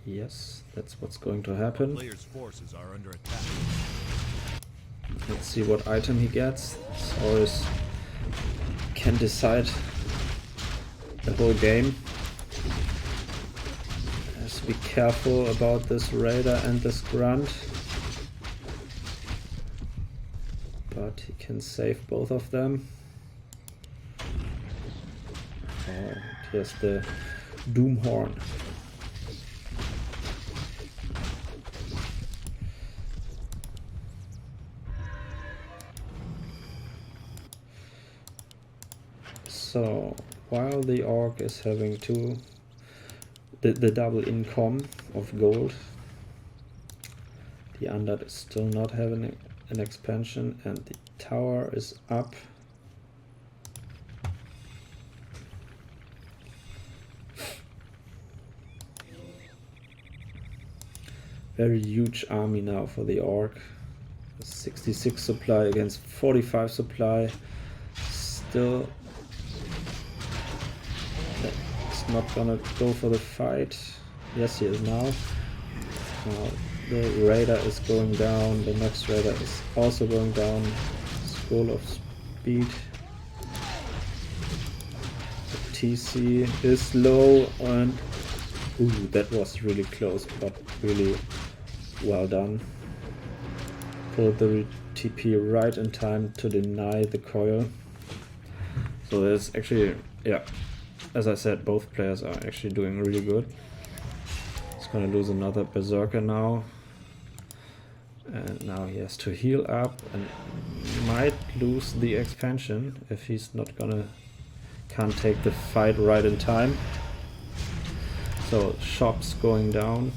Yes, that's what's going to happen. Players' forces are under attack. Let's see what item he gets. Saurus can decide the whole game. Has to be careful about this raider and this grunt, but he can save both of them. Oh, here's the doom horn. So while the orc is having the double income of gold, the undead is still not having an expansion, and the tower is up. Very huge army now for the orc. 66 supply against 45 supply. Still, it's not gonna go for the fight. Yes, he is now. Now the raider is going down. The next raider is also going down. Scroll of speed. The TC is low, and ooh, that was really close, but really well done. Pulled the TP right in time to deny the coil. So there's actually, yeah, as I said, both players are actually doing really good. He's gonna lose another berserker now. And now he has to heal up and might lose the expansion if he's not gonna, can't take the fight right in time. So shops going down.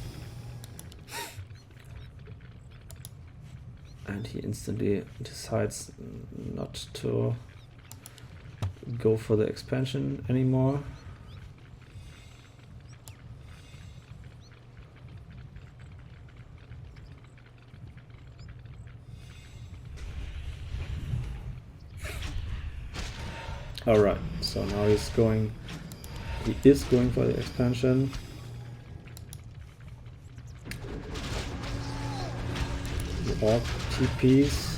And he instantly decides not to go for the expansion anymore. Alright, so now he is going for the expansion. The orc TPs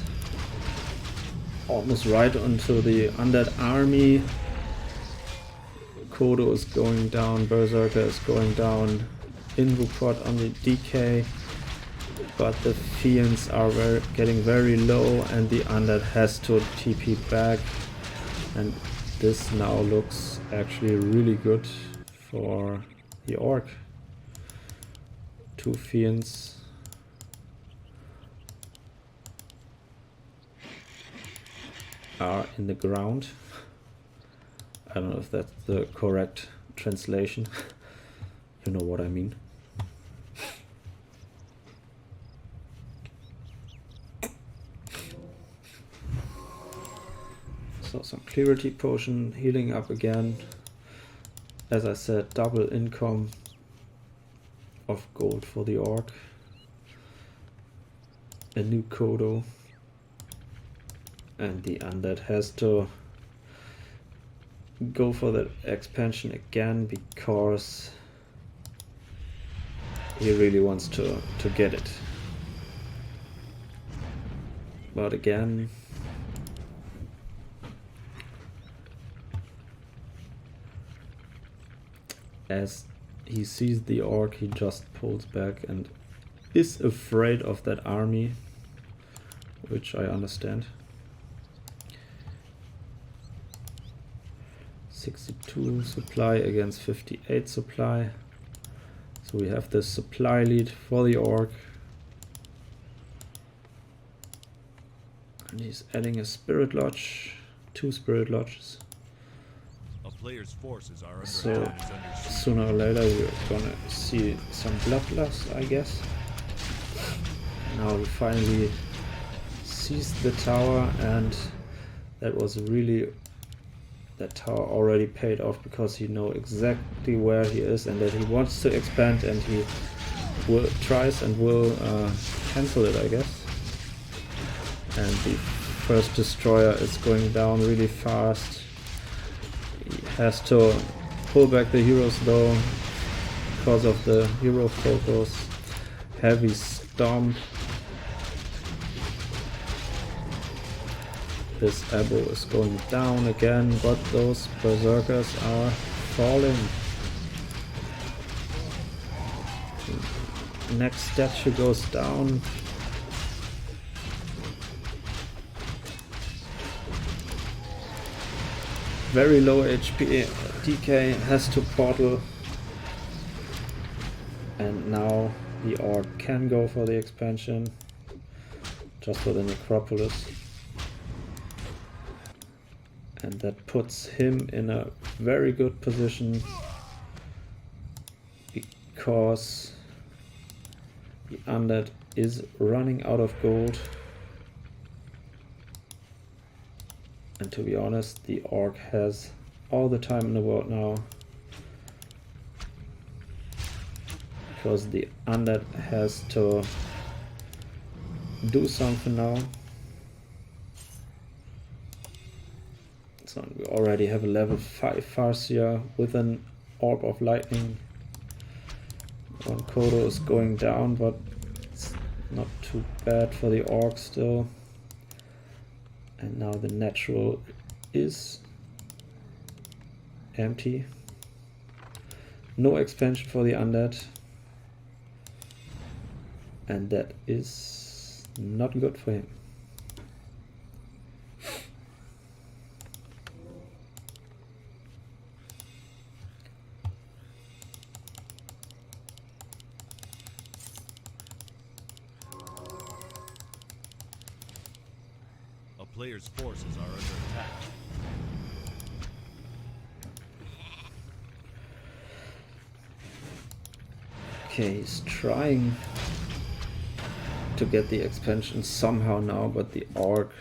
almost right onto the undead army. Kodo is going down, Berserker is going down, Invupod on the DK, but the Fiends are getting very low, and the undead has to TP back, and this now looks actually really good for the orc. Two Fiends. Are in the ground. I don't know if that's the correct translation. You know what I mean. So some clarity potion, healing up again. As I said, double income of gold for the orc. A new Kodo. And the undead has to go for the expansion again because he really wants to get it. But again, as he sees the orc, he just pulls back and is afraid of that army, which I understand. 62 supply against 58 supply. So we have the supply lead for the orc. And he's adding a spirit lodge, 2 spirit lodges. A player's forces are under So attack, is under siege. sooner or later we're gonna see some blood loss, I guess. Now we finally seized the tower, and that was really, that tower already paid off because he knows exactly where he is and that he wants to expand, and he tries and will cancel it, I guess. And the first destroyer is going down really fast. He has to pull back the heroes though because of the hero focus. Heavy stomp. This Abo is going down again, but those berserkers are falling. Next statue goes down. Very low HP. DK has to portal. And now the Orc can go for the expansion. Just for the necropolis. And that puts him in a very good position. Because the undead is running out of gold. And to be honest, the Orc has all the time in the world now. Because the undead has to do something now. So we already have a level 5 Farseer with an Orb of Lightning. One Kodo is going down, but it's not too bad for the Orc still. And now the natural is empty. No expansion for the undead. And that is not good for him. Players' forces are under attack. Okay, he's trying to get the expansion somehow now, but the Orc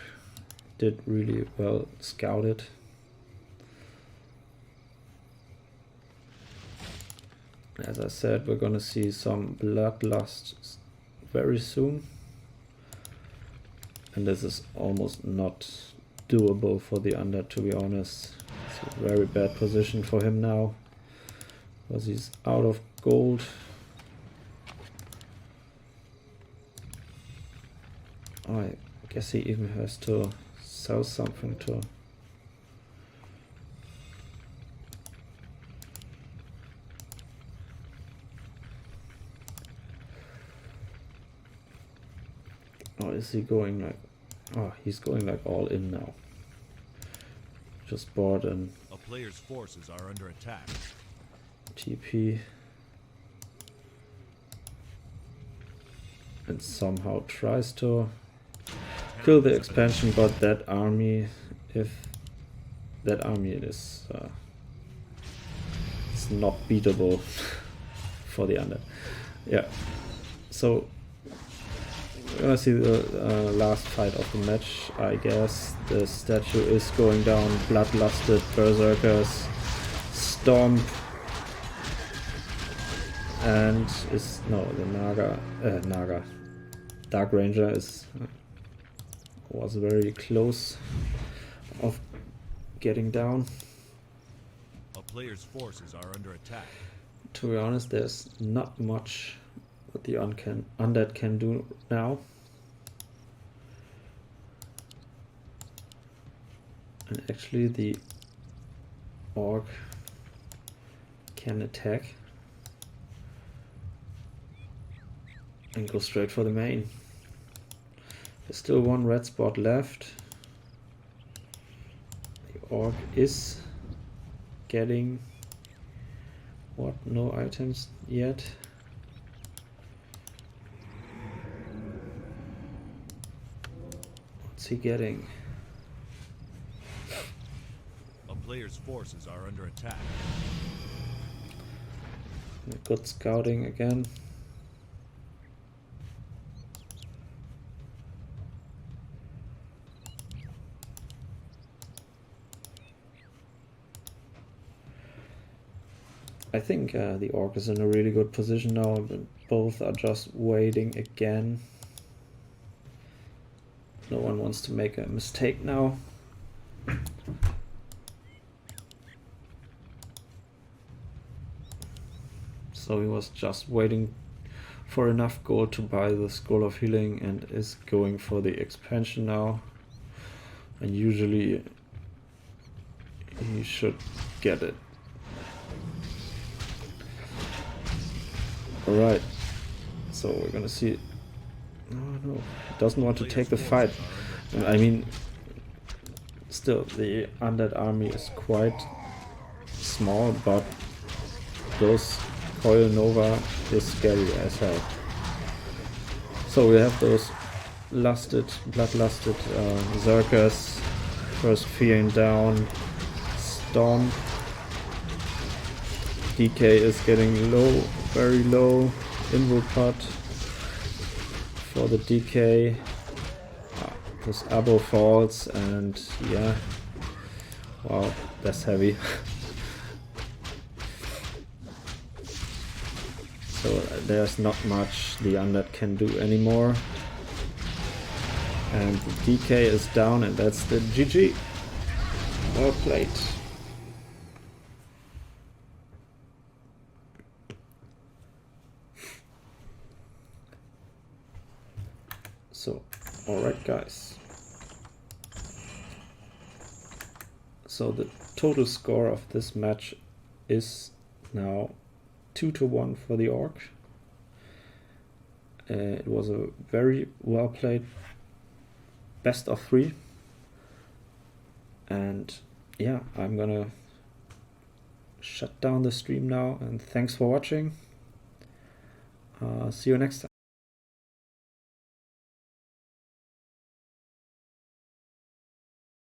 did really well scouted. As I said, we're gonna see some bloodlust very soon. And this is almost not doable for the undead, to be honest. It's a very bad position for him now. Because he's out of gold. Oh, I guess he even has to sell something to... Or is he going like... Oh, he's going like all in now. Just bought an... A player's forces are under attack. TP. And somehow tries to kill the expansion, but that army, if that army is it's not beatable for the undead. Yeah. So we're gonna see the last fight of the match, I guess. The statue is going down, bloodlusted berserkers, stomp, and is no the Naga Dark Ranger is was very close of getting down. A player's forces are under attack. To be honest, there's not much what the undead can do now. And actually the Orc can attack and go straight for the main. There's still one red spot left. The Orc is getting what? No items yet. What's he getting? A player's forces are under attack. Good scouting again. I think the Orc is in a really good position now, but both are just waiting again. No one wants to make a mistake now. So he was just waiting for enough gold to buy the Scroll of Healing and is going for the expansion now. And usually he should get it. Alright, so we're gonna see. Oh no, he doesn't want to take the fight. I mean, still, the undead army is quite small, but those Coil Nova is scary as hell. So we have those bloodlusted Zerkers. First Fiend down. Stomp. DK is getting low, very low. Invo pot for the DK. This Abo falls, and yeah. Wow, that's heavy. So there's not much the undead can do anymore. And the DK is down, and that's the GG. Well played. So, alright guys. So the total score of this match is now 2-1 for the Orc. It was a very well played best of 3. And yeah, I'm gonna shut down the stream now, and thanks for watching. See you next time.